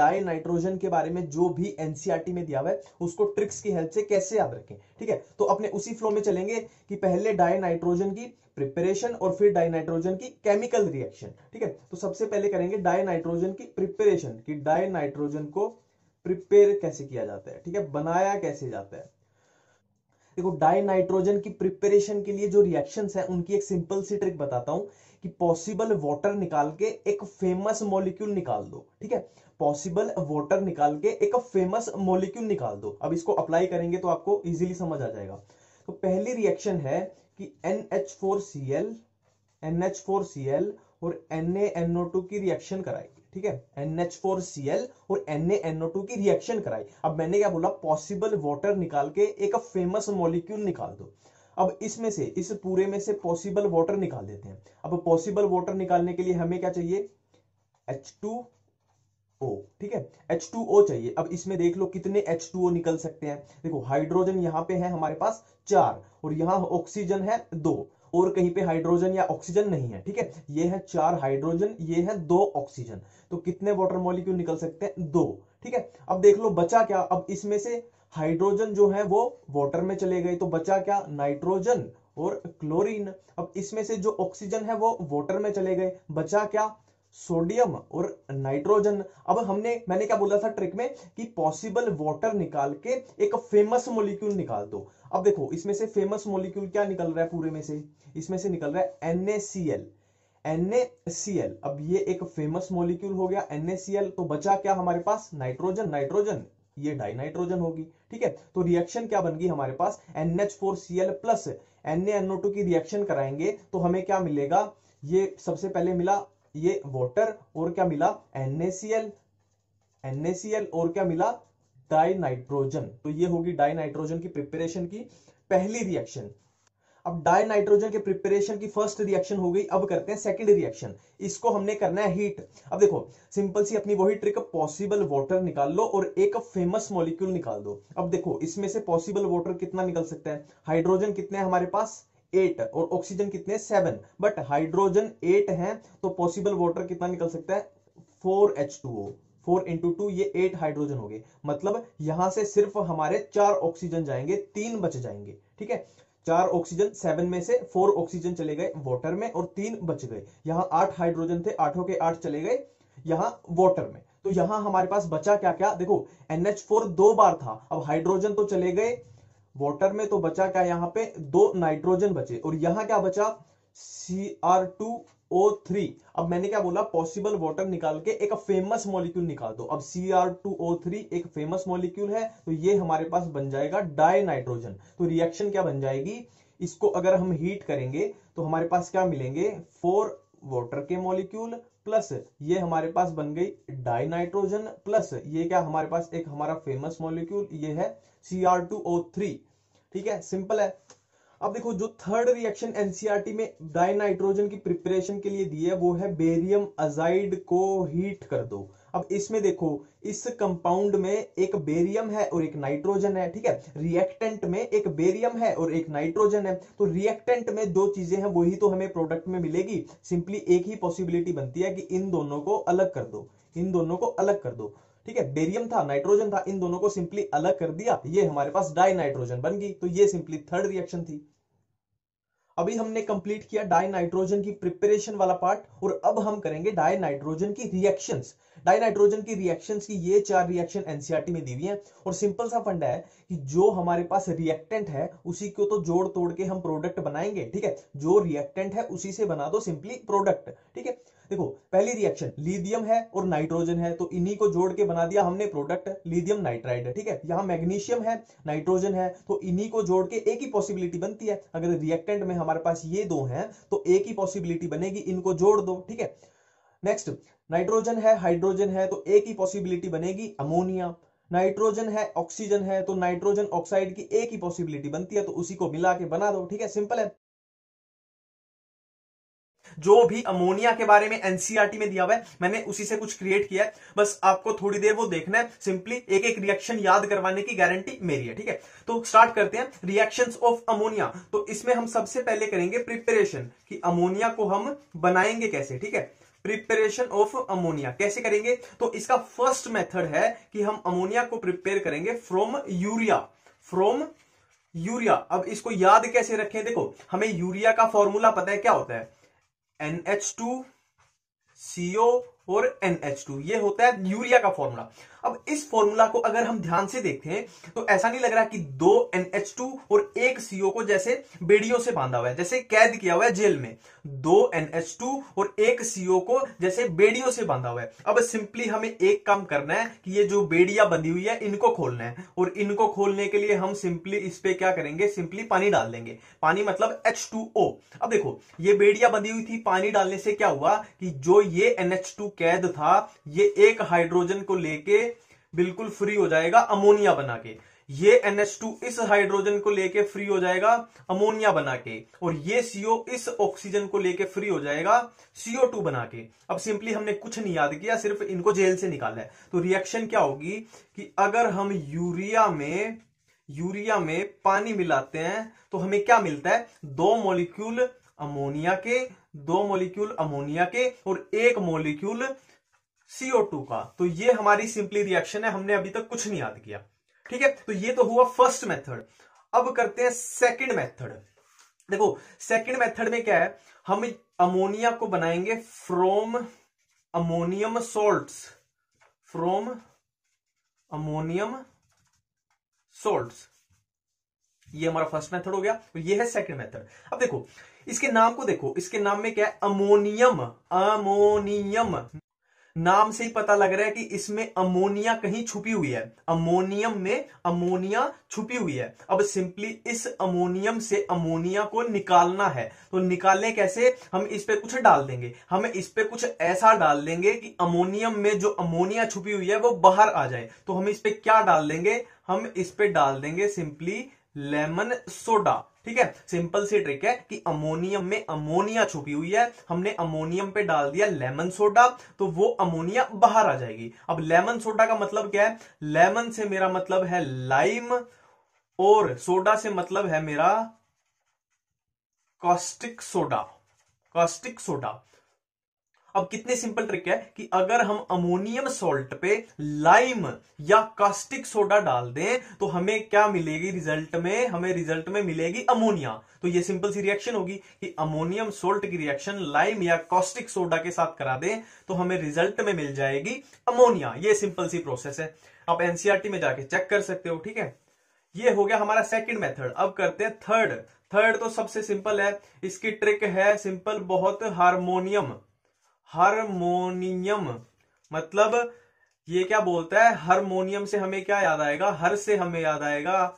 Die nitrogen के बारे में जो भी एनसीईआरटी में दिया हुआ है उसको ट्रिक्स की हेल्प से कैसे याद रखें, ठीक है। तो अपने उसी फ्लो में चलेंगे कि पहले डाई नाइट्रोजन की प्रिपरेशन और फिर डाई नाइट्रोजन की केमिकल रिएक्शन, ठीक है। तो सबसे पहले करेंगे डाई नाइट्रोजन की प्रिपरेशन, कि डाई नाइट्रोजन को प्रिपेयर कैसे किया जाता है, ठीक है, बनाया कैसे जाता है। देखो डाई नाइट्रोजन की प्रिपरेशन के लिए जो रिएक्शंस है उनकी एक सिंपल सी ट्रिक बताता हूं कि पॉसिबल वाटर निकाल के एक फेमस मॉलिक्यूल निकाल दो, ठीक है। पॉसिबल वाटर निकाल के एक फेमस मॉलिक्यूल निकाल दो। अब इसको अप्लाई करेंगे तो आपको इजीली समझ आ जाएगा। तो पहली रिएक्शन है कि NH4Cl और NaNO2 की रिएक्शन कराई, ठीक है। NH4Cl और NaNO2 की रिएक्शन कराई। अब मैंने क्या बोला, पॉसिबल वाटर निकाल के एक फेमस मॉलिक्यूल निकाल दो। अब इसमें से, इस पूरे में से पॉसिबल वाटर निकाल देते हैं। अब पॉसिबल वाटर निकालने के लिए हमें क्या चाहिए, H2O, ठीक है, H2O चाहिए। अब इसमें देख लो कितने H2O निकल सकते हैं। देखो हाइड्रोजन यहां पे है हमारे पास 4 और यहां ऑक्सीजन है 2 और कहीं पे हाइड्रोजन या ऑक्सीजन नहीं है, ठीक है। ये है 4 हाइड्रोजन, ये है 2 ऑक्सीजन। तो कितने वाटर मॉलिक्यूल निकल सकते हैं, 2, ठीक है। अब देख लो बचा क्या, अब इसमें से हाइड्रोजन जो है वो वाटर में चले गए तो बचा क्या, नाइट्रोजन और क्लोरीन। अब इसमें से जो ऑक्सीजन है वो वाटर में चले गए, बचा क्या, सोडियम और नाइट्रोजन। अब मैंने क्या बोला था ट्रिक में कि पॉसिबल वाटर निकाल के एक फेमस मॉलिक्यूल निकाल दो। अब देखो इसमें से फेमस मॉलिक्यूल क्या निकल रहा है, पूरे में से इसमें से निकल रहा है NaCl। अब ये एक फेमस मॉलिक्यूल हो गया NaCl। तो बचा क्या हमारे पास, नाइट्रोजन, ये डाई नाइट्रोजन होगी, ठीक है। तो रिएक्शन क्या बन गई हमारे पास, NH4Cl प्लस NaNO2 की रिएक्शन कराएंगे तो हमें क्या मिलेगा, ये सबसे पहले मिला ये वाटर और क्या मिला, NaCl और क्या मिला, डाई नाइट्रोजन। तो ये होगी डाई नाइट्रोजन की प्रिपरेशन की पहली रिएक्शन। अब डाई नाइट्रोजन के प्रिपरेशन की फर्स्ट रिएक्शन हो गई। अब करते हैं सेकंड रिएक्शन, इसको हमने करना है हीट। अब देखो सिंपल सी अपनी वही ट्रिक, पॉसिबल वाटर निकाल लो और एक फेमस मॉलिक्यूल निकाल दो। अब देखो इसमें से पॉसिबल वाटर कितना निकल सकता है, हाइड्रोजन कितने हैं हमारे पास 8 और ऑक्सीजन कितने 7, बट हाइड्रोजन 8 है तो पॉसिबल वाटर कितना निकल सकता है 4H2O, 4 इंटू 2 ये 8 हाइड्रोजन हो गए। मतलब यहां से सिर्फ हमारे 4 ऑक्सीजन जाएंगे, 3 बच जाएंगे, ठीक है। 4 ऑक्सीजन, 7 में से 4 ऑक्सीजन चले गए वाटर में और 3 बच गए। यहां 8 हाइड्रोजन थे, 8 के 8 चले गए यहां वाटर में। तो यहां हमारे पास बचा क्या क्या, देखो NH4 2 बार था, अब हाइड्रोजन तो चले गए वाटर में तो बचा क्या, यहां पे 2 नाइट्रोजन बचे और यहां क्या बचा Cr2O3। अब मैंने क्या बोला, पॉसिबल वाटर निकाल के एक फेमस मॉलिक्यूल निकाल दो। अब Cr2O3 एक फेमस मॉलिक्यूल है तो ये हमारे पास बन जाएगा डाई नाइट्रोजन। तो रिएक्शन क्या बन जाएगी, इसको अगर हम हीट करेंगे तो हमारे पास क्या मिलेंगे, 4 वाटर के मॉलिक्यूल प्लस ये हमारे पास बन गई डाई नाइट्रोजन प्लस ये क्या हमारे पास एक हमारा फेमस मॉलिक्यूल ये है Cr2O3, ठीक है, सिंपल है। अब देखो जो थर्ड रिएक्शन एनसीईआरटी में डाई नाइट्रोजन की प्रिपरेशन के लिए दी है वो है बेरियम अजाइड को हीट कर दो। अब इसमें देखो इस कंपाउंड में एक बेरियम है और एक नाइट्रोजन है, ठीक है। रिएक्टेंट में एक बेरियम है और एक नाइट्रोजन है। तो रिएक्टेंट में दो चीजें हैं वही तो हमें प्रोडक्ट में मिलेगी। सिंपली एक ही पॉसिबिलिटी बनती है कि इन दोनों को अलग कर दो, इन दोनों को अलग कर दो, ठीक है। बेरियम था, नाइट्रोजन था, इन दोनों को सिंपली अलग कर दिया, ये हमारे पास डाई नाइट्रोजन बन गई। तो ये सिंपली थर्ड रिएक्शन थी। अभी हमने कंप्लीट किया डाई नाइट्रोजन की प्रिपरेशन वाला पार्ट और अब हम करेंगे डाई नाइट्रोजन की रिएक्शंस। डाई नाइट्रोजन की रिएक्शंस की ये 4 रिएक्शन एनसीईआरटी में दी हुई हैं और सिंपल सा फंडा है कि जो हमारे पास रिएक्टेंट है उसी को तो जोड़ तोड़ के हम प्रोडक्ट बनाएंगे, ठीक है। जो रिएक्टेंट है उसी से बना दो सिंपली प्रोडक्ट, ठीक है। देखो पहली रिएक्शन लिथियम है और नाइट्रोजन है तो इन्हीं को जोड़ के बना दिया हमने प्रोडक्ट लिथियम नाइट्राइड, ठीक है। यहां मैग्नीशियम है, नाइट्रोजन है तो इन्हीं को जोड़ के एक ही पॉसिबिलिटी बनती है। अगर रिएक्टेंट में हमारे पास ये दो हैं तो एक ही पॉसिबिलिटी बनेगी, इनको जोड़ दो, ठीक है। नेक्स्ट नाइट्रोजन है, हाइड्रोजन है तो एक ही पॉसिबिलिटी बनेगी अमोनिया। नाइट्रोजन है, ऑक्सीजन है तो नाइट्रोजन ऑक्साइड की एक ही पॉसिबिलिटी बनती है तो उसी को मिला के बना दो, ठीक है, सिंपल है। जो भी अमोनिया के बारे में एनसीईआरटी में दिया हुआ है मैंने उसी से कुछ क्रिएट किया है, बस आपको थोड़ी देर वो देखना है। सिंपली एक एक रिएक्शन याद करवाने की गारंटी मेरी है, ठीक है। तो स्टार्ट करते हैं रिएक्शंस ऑफ अमोनिया। तो इसमें हम सबसे पहले करेंगे प्रिपरेशन कि अमोनिया को हम बनाएंगे कैसे, ठीक है। प्रिपरेशन ऑफ अमोनिया कैसे करेंगे? तो इसका फर्स्ट मेथड है कि हम अमोनिया को प्रिपेयर करेंगे फ्रॉम यूरिया। अब इसको याद कैसे रखें? देखो, हमें यूरिया का फॉर्मूला पता है, क्या होता है? NH2CO और NH2, ये होता है यूरिया का फॉर्मूला। अब इस फॉर्मूला को अगर हम ध्यान से देखें तो ऐसा नहीं लग रहा कि 2 NH2 और 1 CO को जैसे बेड़ियों से बांधा हुआ है, जैसे कैद किया हुआ है जेल में। 2 NH2 और 1 CO को जैसे बेड़ियों से बांधा हुआ है। अब सिंपली हमें एक काम करना है कि ये जो बेड़ियां बंधी हुई है इनको खोलना है, और इनको खोलने के लिए हम सिंपली इस पे क्या करेंगे? सिंपली पानी डाल देंगे। पानी मतलब H2O। अब देखो, ये बेड़ियां बंधी हुई थी, पानी डालने से क्या हुआ कि जो ये NH2 कैद था, ये एक हाइड्रोजन को लेके बिल्कुल फ्री हो जाएगा अमोनिया बना के। ये NH2 इस हाइड्रोजन को लेके फ्री हो जाएगा अमोनिया बना के, और ये CO इस ऑक्सीजन को लेके फ्री हो जाएगा CO2 बना के। अब सिंपली हमने कुछ नहीं याद किया, सिर्फ इनको जेल से निकाला है। तो रिएक्शन क्या होगी कि अगर हम यूरिया में पानी मिलाते हैं तो हमें क्या मिलता है? 2 मॉलिक्यूल अमोनिया के और 1 मॉलिक्यूल CO2 का। तो ये हमारी सिंपली रिएक्शन है, हमने अभी तक कुछ नहीं याद किया। ठीक है, तो ये तो हुआ फर्स्ट मेथड। अब करते हैं सेकंड मेथड। देखो, सेकंड मेथड में क्या है? हम अमोनिया को बनाएंगे फ्रॉम अमोनियम सॉल्ट्स। ये हमारा फर्स्ट मेथड हो गया, तो ये है सेकंड मेथड। अब देखो, इसके नाम को देखो, इसके नाम में क्या है? अमोनियम। नाम से ही पता लग रहा है कि इसमें अमोनिया कहीं छुपी हुई है। अमोनियम में अमोनिया छुपी हुई है। अब सिंपली इस अमोनियम से अमोनिया को निकालना है। तो निकालने कैसे? हम इस पे कुछ डाल देंगे। हम इस पे कुछ ऐसा डाल देंगे कि अमोनियम में जो अमोनिया छुपी हुई है वो बाहर आ जाए। तो हम इस पे क्या डाल देंगे? हम इस पे डाल देंगे सिंपली लेमन सोडा। ठीक है, सिंपल सी ट्रिक है कि अमोनियम में अमोनिया छुपी हुई है, हमने अमोनियम पे डाल दिया लेमन सोडा, तो वो अमोनिया बाहर आ जाएगी। अब लेमन सोडा का मतलब क्या है? लेमन से मेरा मतलब है लाइम, और सोडा से मतलब है मेरा कास्टिक सोडा। अब कितनी सिंपल ट्रिक है कि अगर हम अमोनियम सॉल्ट पे लाइम या कास्टिक सोडा डाल दें तो हमें क्या मिलेगी? रिजल्ट में मिलेगी अमोनिया। तो ये सिंपल सी रिएक्शन होगी कि अमोनियम सॉल्ट की रिएक्शन लाइम या कास्टिक सोडा के साथ करा दें तो हमें रिजल्ट में मिल जाएगी अमोनिया। ये सिंपल सी प्रोसेस है, आप एनसीईआरटी में जाके चेक कर सकते हो। ठीक है, ये हो गया हमारा सेकंड मेथड। अब करते हैं थर्ड तो सबसे सिंपल है, इसकी ट्रिक है सिंपल बहुत। हार्मोनियम मतलब ये क्या बोलता है? हार्मोनियम से हमें क्या याद आएगा? हर से हमें याद आएगा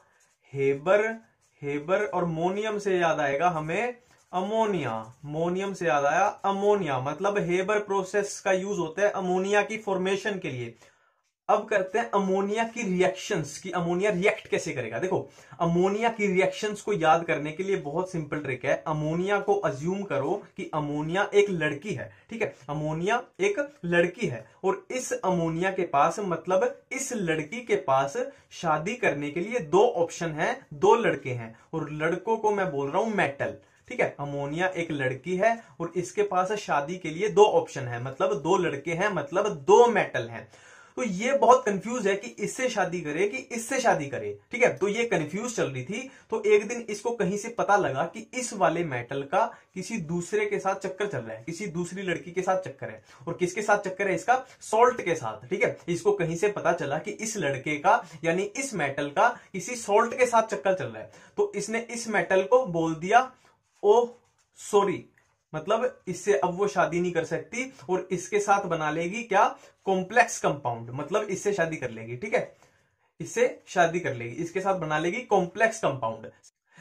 हेबर, और मोनियम से याद आएगा हमें अमोनिया। मोनियम से याद आया अमोनिया, मतलब हेबर प्रोसेस का यूज होता है अमोनिया की फॉर्मेशन के लिए। अब करते हैं अमोनिया की रिएक्शंस, कि अमोनिया रिएक्ट कैसे करेगा। देखो, अमोनिया की रिएक्शंस को याद करने के लिए बहुत सिंपल ट्रिक है। अमोनिया को अज्यूम करो कि अमोनिया एक लड़की है। ठीक है, अमोनिया एक लड़की है, और इस अमोनिया के पास, मतलब इस लड़की के पास शादी करने के लिए 2 ऑप्शन है, 2 लड़के हैं, और लड़कों को मैं बोल रहा हूं मेटल। ठीक है, अमोनिया एक लड़की है और इसके पास शादी के लिए 2 ऑप्शन है, मतलब 2 लड़के हैं, मतलब 2 मेटल हैं। तो ये बहुत कंफ्यूज है कि इससे शादी करे कि इससे शादी करे। ठीक है, तो ये कंफ्यूज चल रही थी। तो एक दिन इसको कहीं से पता लगा कि इस वाले मेटल का किसी दूसरे के साथ चक्कर चल रहा है, किसी दूसरी लड़की के साथ चक्कर है। और किसके साथ चक्कर है इसका? सॉल्ट के साथ। ठीक है, इसको कहीं से पता चला कि इस लड़के का यानी इस मेटल का किसी सॉल्ट के साथ चक्कर चल रहा है। तो इसने इस मेटल को बोल दिया ओ सॉरी, मतलब इससे अब वो शादी नहीं कर सकती, और इसके साथ बना लेगी क्या? कॉम्प्लेक्स कंपाउंड, मतलब इससे शादी कर लेगी। ठीक है, इससे शादी कर लेगी, इसके साथ बना लेगी कॉम्प्लेक्स कंपाउंड।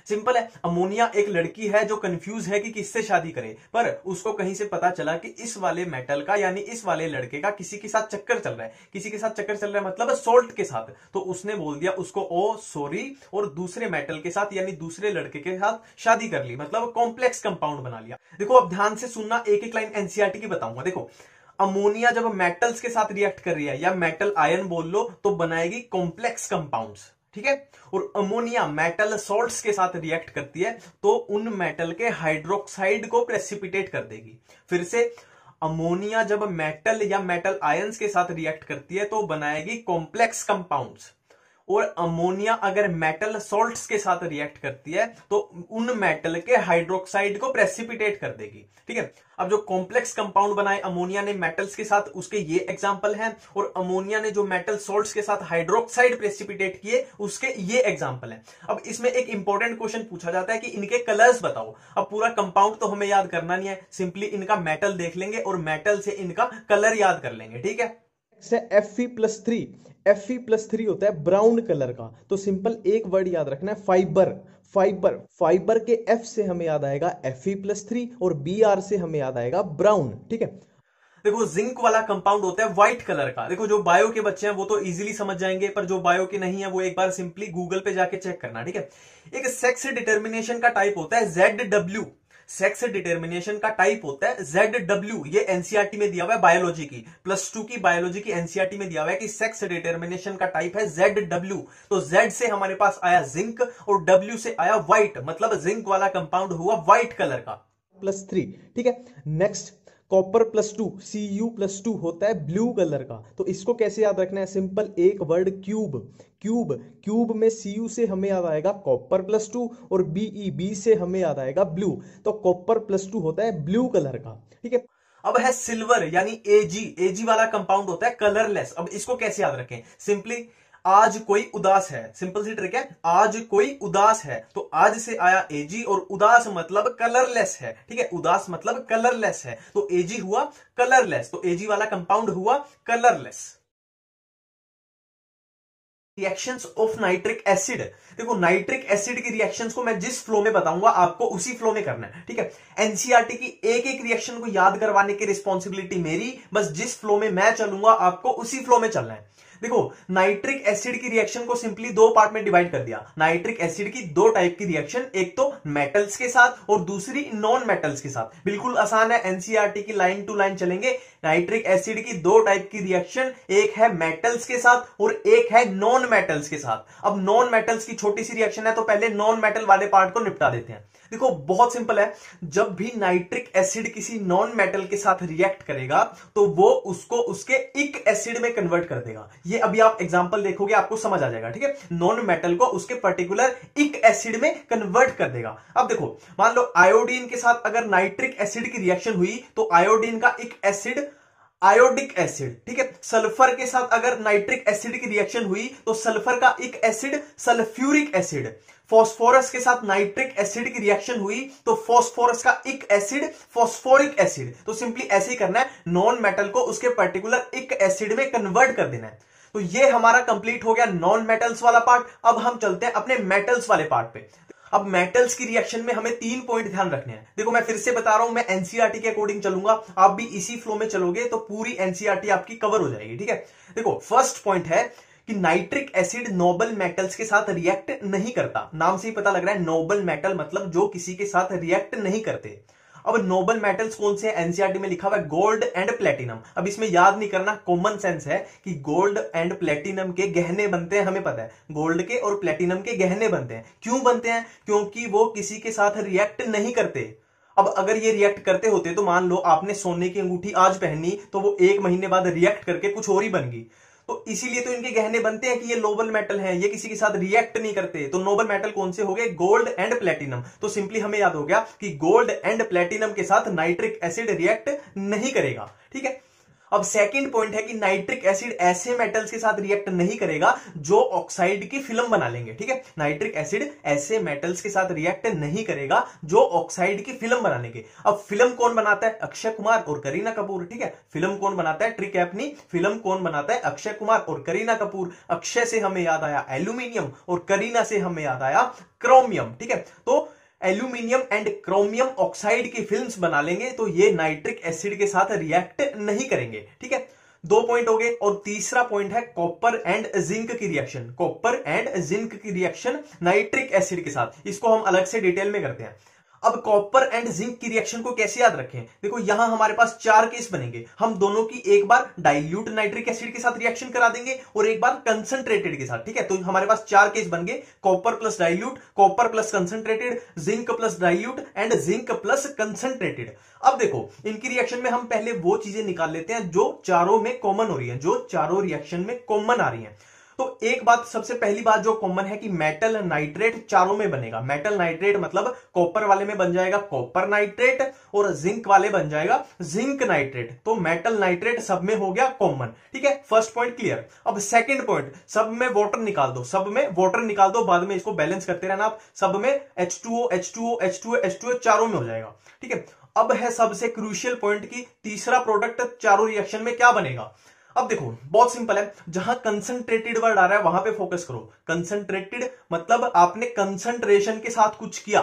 सिंपल है, अमोनिया एक लड़की है जो कंफ्यूज है कि किससे शादी करे, पर उसको कहीं से पता चला कि इस वाले मेटल का यानी इस वाले लड़के का किसी के साथ चक्कर चल रहा है। किसी के साथ चक्कर चल रहा है मतलब सॉल्ट के साथ। तो उसने बोल दिया उसको ओ सॉरी, और दूसरे मेटल के साथ यानी दूसरे लड़के के साथ शादी कर ली, मतलब कॉम्प्लेक्स कंपाउंड बना लिया। देखो, अब ध्यान से सुनना, एक एक लाइन एनसीईआरटी की बताऊंगा। देखो, अमोनिया जब मेटल्स के साथ रिएक्ट कर रही है, या मेटल आयन बोल लो, तो बनाएगी कॉम्प्लेक्स कंपाउंड्स। ठीक है, और अमोनिया मेटल सॉल्ट्स के साथ रिएक्ट करती है तो उन मेटल के हाइड्रोक्साइड को प्रेसिपिटेट कर देगी। फिर से, अमोनिया जब मेटल या मेटल आयंस के साथ रिएक्ट करती है तो बनाएगी कॉम्प्लेक्स कंपाउंड्स, और अमोनिया अगर मेटल सॉल्ट्स के साथ रिएक्ट करती है तो उन मेटल के हाइड्रोक्साइड को प्रेसिपिटेट कर देगी। ठीक है, अब जो कॉम्प्लेक्स कंपाउंड बनाए अमोनिया ने मेटल्स के साथ, उसके ये एग्जांपल हैं, और अमोनिया ने जो मेटल सॉल्ट्स के साथ हाइड्रोक्साइड प्रेसिपिटेट किए उसके ये एग्जांपल हैं। अब इसमें एक इंपॉर्टेंट क्वेश्चन पूछा जाता है कि इनके कलर्स बताओ। अब पूरा कंपाउंड तो हमें याद करना नहीं है, सिंपली इनका मेटल देख लेंगे और मेटल से इनका कलर याद कर लेंगे। ठीक है, Fe+3, Fe+3 होता है ब्राउन कलर का, तो सिंपल एक वर्ड याद रखना है, फाइबर। फाइबर, फाइबर के F से हमें याद आएगा Fe+3 और Br से हमें याद आएगा ब्राउन। ठीक है, देखो जिंक वाला कंपाउंड होता है व्हाइट कलर का। देखो जो बायो के बच्चे हैं वो तो इजीली समझ जाएंगे, पर जो बायो के नहीं है वो एक बार सिंपली गूगल पे जाके चेक करना। ठीक है, एक सेक्स डिटर्मिनेशन का टाइप होता है ZW, सेक्स डिटर्मिनेशन का टाइप होता है ZW। ये एनसीईआरटी में दिया हुआ है बायोलॉजी की, +2 की बायोलॉजी की एनसीईआरटी में दिया हुआ है कि सेक्स डिटर्मिनेशन का टाइप है ZW। तो Z से हमारे पास आया जिंक और W से आया व्हाइट, मतलब जिंक वाला कंपाउंड हुआ व्हाइट कलर का। +3। ठीक है, नेक्स्ट कॉपर+2, Cu+2 होता है ब्लू कलर का, तो इसको कैसे याद रखना है, सिंपल एक वर्ड क्यूब। क्यूब, क्यूब में Cu से हमें याद आएगा कॉपर+2 और Be से हमें याद आएगा ब्लू, तो कॉपर+2 होता है ब्लू कलर का। ठीक है, अब है सिल्वर यानी Ag वाला कंपाउंड होता है कलरलेस। अब इसको कैसे याद रखें, सिंपली आज कोई उदास है, सिंपल सी ट्रिक है, आज कोई उदास है, तो आज से आया Ag और उदास मतलब कलरलेस है। ठीक है, उदास मतलब कलरलेस है, तो Ag हुआ कलरलेस, तो Ag वाला कंपाउंड हुआ colourless. Reactions of nitric acid, देखो नाइट्रिक एसिड की रिएक्शंस को मैं जिस फ्लो में बताऊंगा आपको उसी फ्लो में करना है। ठीक है, एनसीईआरटी की एक एक रिएक्शन को याद करवाने की रिस्पॉन्सिबिलिटी मेरी, बस जिस फ्लो में मैं चलूंगा आपको उसी फ्लो में चलना है। देखो नाइट्रिक एसिड की रिएक्शन को सिंपली दो पार्ट में डिवाइड कर दिया। नाइट्रिक एसिड की दो टाइप की रिएक्शन, एक तो मेटल्स के साथ और दूसरी नॉन मेटल्स के साथ। बिल्कुल आसान है, एनसीईआरटी की लाइन टू लाइन चलेंगे। नाइट्रिक एसिड की दो टाइप की रिएक्शन, एक है मेटल्स के साथ और एक है नॉन मेटल्स के साथ। अब नॉन मेटल्स की छोटी सी रिएक्शन है तो पहले नॉन मेटल वाले पार्ट को निपटा देते हैं। देखो बहुत सिंपल है, जब भी नाइट्रिक एसिड किसी नॉन मेटल के साथ रिएक्ट करेगा तो वो उसको उसके इक एसिड में कन्वर्ट कर देगा। ये अभी आप एग्जांपल देखोगे आपको समझ आ जाएगा। ठीक है, नॉन मेटल को उसके पर्टिकुलर इक एसिड में कन्वर्ट कर देगा। अब देखो मान लो आयोडीन के साथ अगर नाइट्रिक एसिड की रिएक्शन हुई तो आयोडीन का इक एसिड आयोडिक एसिड। ठीक है, सल्फर के साथ अगर नाइट्रिक एसिड की रिएक्शन हुई तो सल्फर का इक एसिड सल्फ्यूरिक एसिड। फॉस्फोरस के साथ नाइट्रिक एसिड की रिएक्शन हुई तो फॉस्फोरस का इक एसिड फॉस्फोरिक एसिड। तो सिंपली ऐसे ही करना है, नॉन मेटल को उसके पर्टिकुलर इक एसिड में कन्वर्ट कर देना है। तो ये हमारा कंप्लीट हो गया नॉन मेटल्स वाला पार्ट। अब हम चलते हैं अपने मेटल्स वाले पार्ट पे। अब मेटल्स की रिएक्शन में हमें 3 पॉइंट ध्यान रखने हैं। देखो मैं फिर से बता रहा हूं, मैं एनसीईआरटी के अकॉर्डिंग चलूंगा, आप भी इसी फ्लो में चलोगे तो पूरी एनसीईआरटी आपकी कवर हो जाएगी। ठीक है, देखो फर्स्ट पॉइंट है कि नाइट्रिक एसिड नोबल मेटल्स के साथ रिएक्ट नहीं करता। नाम से ही पता लग रहा है नोबल मेटल मतलब जो किसी के साथ रिएक्ट नहीं करते। अब नोबल मेटल्स कौन से हैं, एनसीईआरटी में लिखा हुआ है गोल्ड एंड प्लेटिनम। अब इसमें याद नहीं करना, कॉमन सेंस है कि गोल्ड एंड प्लेटिनम के गहने बनते हैं, हमें पता है गोल्ड के और प्लेटिनम के गहने बनते हैं। क्यों बनते हैं, क्योंकि वो किसी के साथ रिएक्ट नहीं करते। अब अगर ये रिएक्ट करते होते तो मान लो आपने सोने की अंगूठी आज पहनी तो वो 1 महीने बाद रिएक्ट करके कुछ और ही बन गई, तो इसीलिए तो इनके गहने बनते हैं कि ये नोबल मेटल हैं, ये किसी के साथ रिएक्ट नहीं करते। तो नोबल मेटल कौन से हो गए, गोल्ड एंड प्लेटिनम। तो सिंपली हमें याद हो गया कि गोल्ड एंड प्लेटिनम के साथ नाइट्रिक एसिड रिएक्ट नहीं करेगा। ठीक है, अब सेकंड पॉइंट है कि नाइट्रिक एसिड ऐसे मेटल्स के साथ रिएक्ट नहीं करेगा जो ऑक्साइड की फिल्म बना लेंगे। ठीक है, नाइट्रिक एसिड ऐसे मेटल्स के साथ रिएक्ट नहीं करेगा जो ऑक्साइड की फिल्म बना लेंगे। अब फिल्म कौन बनाता है, अक्षय कुमार और करीना कपूर। ठीक है, फिल्म कौन बनाता है, ट्रिक है अपनी, फिल्म कौन बनाता है, अक्षय कुमार और करीना कपूर। अक्षय से हमें याद आया एल्यूमिनियम और करीना से हमें याद आया क्रोमियम। ठीक है, तो एल्यूमिनियम एंड क्रोमियम ऑक्साइड की फिल्म्स बना लेंगे तो ये नाइट्रिक एसिड के साथ रिएक्ट नहीं करेंगे। ठीक है, 2 पॉइंट हो गए। और तीसरा पॉइंट है कॉपर एंड जिंक की रिएक्शन। कॉपर एंड जिंक की रिएक्शन नाइट्रिक एसिड के साथ, इसको हम अलग से डिटेल में करते हैं। अब कॉपर एंड जिंक की रिएक्शन को कैसे याद रखें? देखो यहां हमारे पास 4 केस बनेंगे। हम दोनों की एक बार डाइल्यूट नाइट्रिक एसिड के साथ रिएक्शन करा देंगे और एक बार कंसंट्रेटेड के साथ। ठीक है, तो हमारे पास 4 केस बन गए, copper plus dilute, copper plus concentrated, zinc plus dilute and zinc plus concentrated. अब देखो इनकी रिएक्शन में हम पहले वो चीजें निकाल लेते हैं जो चारों में कॉमन हो रही है, जो चारों रिएक्शन में कॉमन आ रही है। तो एक बात, सबसे पहली बात जो कॉमन है कि मेटल नाइट्रेट चारों में बनेगा। मेटल नाइट्रेट मतलब कॉपर वाले में बन जाएगा कॉपर नाइट्रेट और जिंक वाले बन जाएगा जिंक नाइट्रेट। तो मेटल नाइट्रेट सब में हो गया कॉमन। ठीक है, फर्स्ट पॉइंट क्लियर। अब सेकंड पॉइंट, सब में वाटर निकाल दो, सब में वाटर निकाल दो, बाद में इसको बैलेंस करते रहना आप। सब में H2O H2O H2O H2O चारों में हो जाएगा। ठीक है, अब है सबसे क्रूशियल पॉइंट की तीसरा प्रोडक्ट चारों रिएक्शन में क्या बनेगा। अब देखो बहुत सिंपल है, जहां कंसंट्रेटेड वर्ड आ रहा है वहां पे फोकस करो। कंसंट्रेटेड मतलब आपने कंसंट्रेशन के साथ कुछ किया।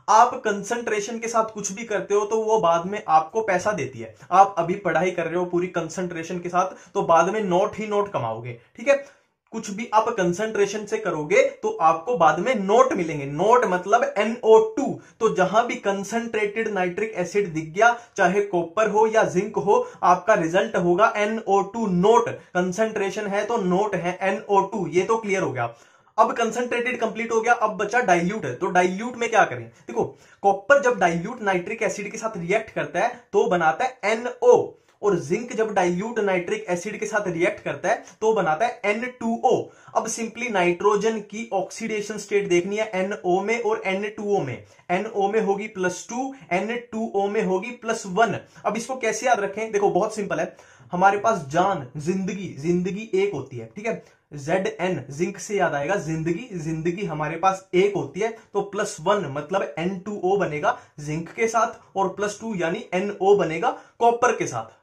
आप कंसंट्रेशन के साथ कुछ भी करते हो तो वो बाद में आपको पैसा देती है। आप अभी पढ़ाई कर रहे हो पूरी कंसंट्रेशन के साथ, तो बाद में नोट ही नोट कमाओगे। ठीक है, कुछ भी आप कंसंट्रेशन से करोगे तो आपको बाद में नोट मिलेंगे। नोट मतलब NO2। तो जहां भी कंसंट्रेटेड नाइट्रिक एसिड दिख गया, चाहे कॉपर हो या जिंक हो, आपका रिजल्ट होगा NO2 नोट। कंसंट्रेशन है तो नोट है NO2। ये तो क्लियर हो गया। अब कंसंट्रेटेड कंप्लीट हो गया, अब बचा डाइल्यूट है। तो डाइल्यूट में क्या करें? देखो कॉपर जब डाइल्यूट नाइट्रिक एसिड के साथ रिएक्ट करता है तो बनाता है NO, और जिंक जब डाइल्यूट नाइट्रिक एसिड के साथ रिएक्ट करता है तो बनाता है N2O। अब सिंपली नाइट्रोजन की ऑक्सीडेशन स्टेट देखनी है NO में और N2O में। NO में होगी +2, N2O में होगी +1। अब इसको कैसे याद रखें? देखो बहुत सिंपल है, हमारे पास जान, जिंदगी एक होती है। ठीक है, ZN जिंक से याद आएगा जिंदगी हमारे पास एक होती है। तो +1 मतलब N2O बनेगा जिंक के साथ और +2 यानी NO बनेगा कॉपर के साथ।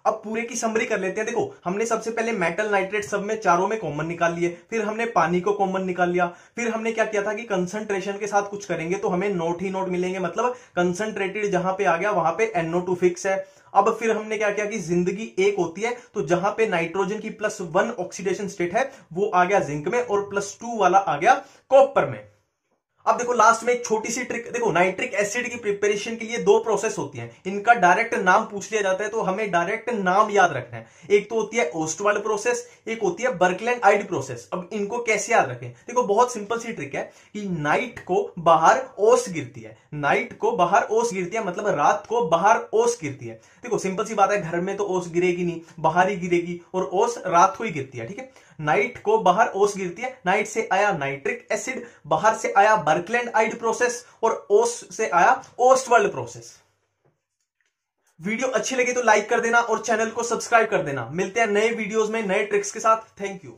अब पूरे की समरी कर लेते हैं। देखो हमने सबसे पहले मेटल नाइट्रेट सब में चारों में कॉमन निकाल लिए, फिर हमने पानी को कॉमन निकाल लिया, फिर हमने क्या किया था कि कंसंट्रेशन के साथ कुछ करेंगे तो हमें नोट ही नोट मिलेंगे, मतलब कंसंट्रेटेड जहां पे आ गया वहां पे NO2 फिक्स है। अब फिर हमने क्या किया कि जिंदगी एक होती है, तो जहां पे नाइट्रोजन की +1 ऑक्सीडेशन स्टेट है वो आ गया जिंक में और +2 वाला आ गया कॉपर में। अब देखो लास्ट में एक छोटी सी ट्रिक। देखो नाइट्रिक एसिड की प्रिपरेशन के लिए 2 प्रोसेस होती हैं, इनका डायरेक्ट नाम पूछ लिया जाता है तो हमें डायरेक्ट नाम याद रखना है। एक तो होती है ओस्टवाल्ड प्रोसेस, एक होती है बर्कलैंड-आइड प्रोसेस। अब इनको कैसे याद रखें? देखो बहुत सिंपल सी ट्रिक है कि नाइट को बाहर ओस गिरती है, नाइट को बाहर ओस गिरती है मतलब रात को बाहर ओस गिरती है। देखो सिंपल सी बात है, घर में तो ओस गिरेगी नहीं, बाहर ही गिरेगी, और ओस रात को ही गिरती है। ठीक है, नाइट को बाहर ओस गिरती है, नाइट से आया नाइट्रिक एसिड, बाहर से आया बर्कलैंड-आइड प्रोसेस और ओस से आया ओस्टवाल्ड प्रोसेस। वीडियो अच्छी लगी तो लाइक कर देना और चैनल को सब्सक्राइब कर देना। मिलते हैं नए वीडियोस में नए ट्रिक्स के साथ। Thank you.